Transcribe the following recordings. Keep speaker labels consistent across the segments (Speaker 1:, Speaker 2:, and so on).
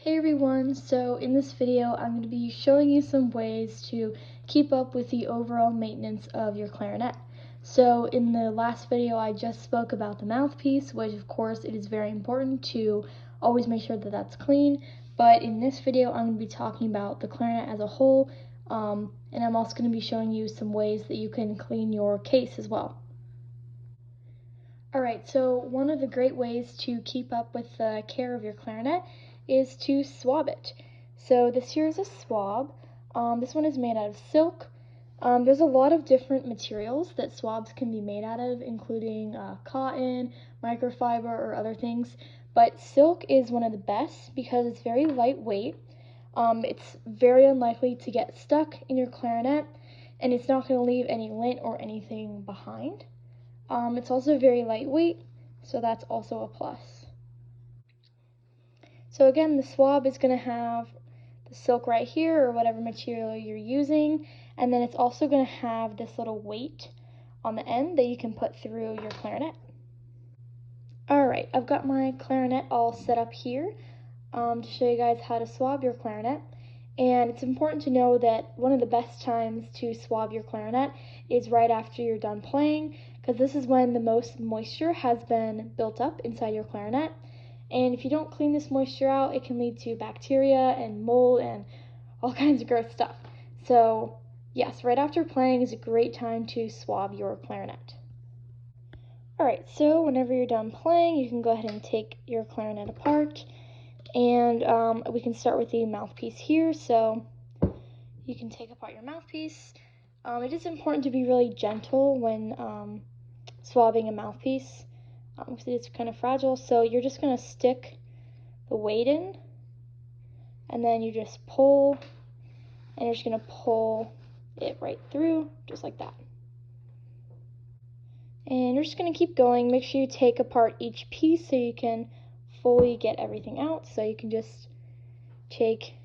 Speaker 1: Hey everyone, so in this video I'm going to be showing you some ways to keep up with the overall maintenance of your clarinet. So in the last video I just spoke about the mouthpiece, which of course it is very important to always make sure that that's clean, but in this video I'm going to be talking about the clarinet as a whole, and I'm also going to be showing you some ways that you can clean your case as well. Alright, so one of the great ways to keep up with the care of your clarinet is to swab it. So this here is a swab. This one is made out of silk. There's a lot of different materials that swabs can be made out of, including cotton, microfiber, or other things. But silk is one of the best because it's very lightweight. It's very unlikely to get stuck in your clarinet, and it's not going to leave any lint or anything behind. It's also very lightweight, so that's also a plus. So again, the swab is going to have the silk right here, or whatever material you're using, and then it's also going to have this little weight on the end that you can put through your clarinet. Alright, I've got my clarinet all set up here to show you guys how to swab your clarinet. And it's important to know that one of the best times to swab your clarinet is right after you're done playing, because this is when the most moisture has been built up inside your clarinet. And if you don't clean this moisture out, it can lead to bacteria and mold and all kinds of gross stuff. So yes, right after playing is a great time to swab your clarinet. Alright, so whenever you're done playing, you can go ahead and take your clarinet apart. And we can start with the mouthpiece here. So you can take apart your mouthpiece. It is important to be really gentle when swabbing a mouthpiece because it's kind of fragile. So you're just going to stick the weight in, and then you just pull, and you're just going to pull it right through, just like that. And you're just going to keep going. Make sure you take apart each piece so you can fully get everything out. So you can just take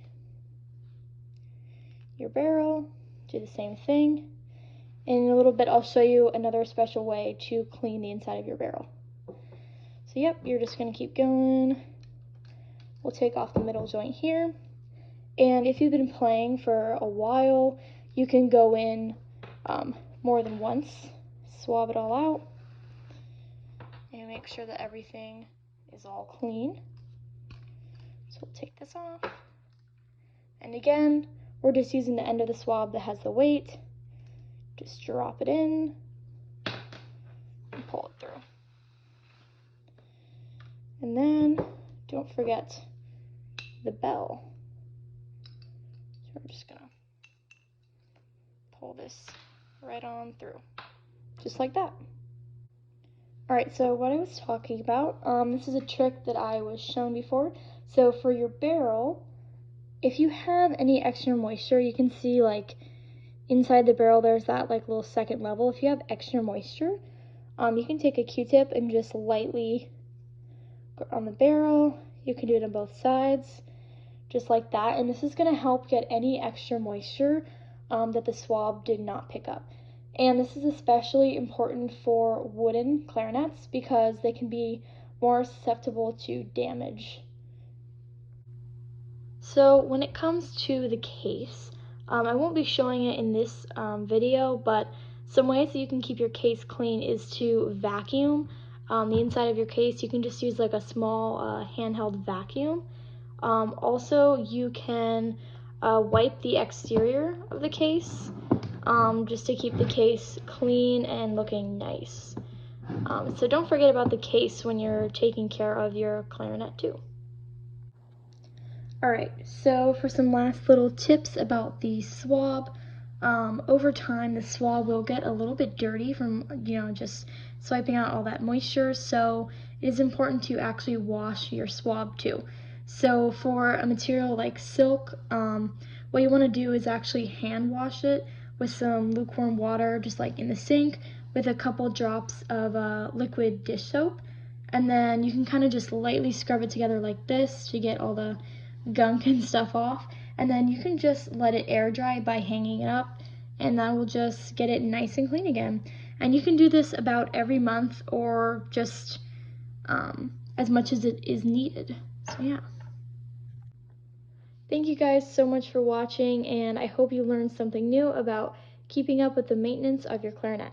Speaker 1: your barrel, do the same thing. And in a little bit I'll show you another special way to clean the inside of your barrel. So yep, you're just going to keep going. We'll take off the middle joint here. And if you've been playing for a while, you can go in more than once, swab it all out, and make sure that everything is all clean. So we'll take this off. And again, we're just using the end of the swab that has the weight. Just drop it in and pull it through. And then don't forget the bell. So we're just gonna pull this right on through, just like that. Alright, so what I was talking about, this is a trick that I was shown before. So for your barrel, if you have any extra moisture, you can see like inside the barrel there's that like little second level. If you have extra moisture, you can take a Q-tip and just lightly go on the barrel. You can do it on both sides, just like that. And this is going to help get any extra moisture that the swab did not pick up. And this is especially important for wooden clarinets because they can be more susceptible to damage. So when it comes to the case, I won't be showing it in this video, but some ways that you can keep your case clean is to vacuum the inside of your case. You can just use like a small handheld vacuum. Also, you can wipe the exterior of the case just to keep the case clean and looking nice. So don't forget about the case when you're taking care of your clarinet too. Alright, so for some last little tips about the swab, over time the swab will get a little bit dirty from, just swiping out all that moisture, so it is important to actually wash your swab too. So for a material like silk, what you want to do is actually hand wash it with some lukewarm water, just like in the sink, with a couple drops of liquid dish soap, and then you can kind of just lightly scrub it together like this to get all the gunk and stuff off, and then you can just let it air dry by hanging it up, and that will just get it nice and clean again. And you can do this about every month or just as much as it is needed. So yeah. Thank you guys so much for watching, and I hope you learned something new about keeping up with the maintenance of your clarinet.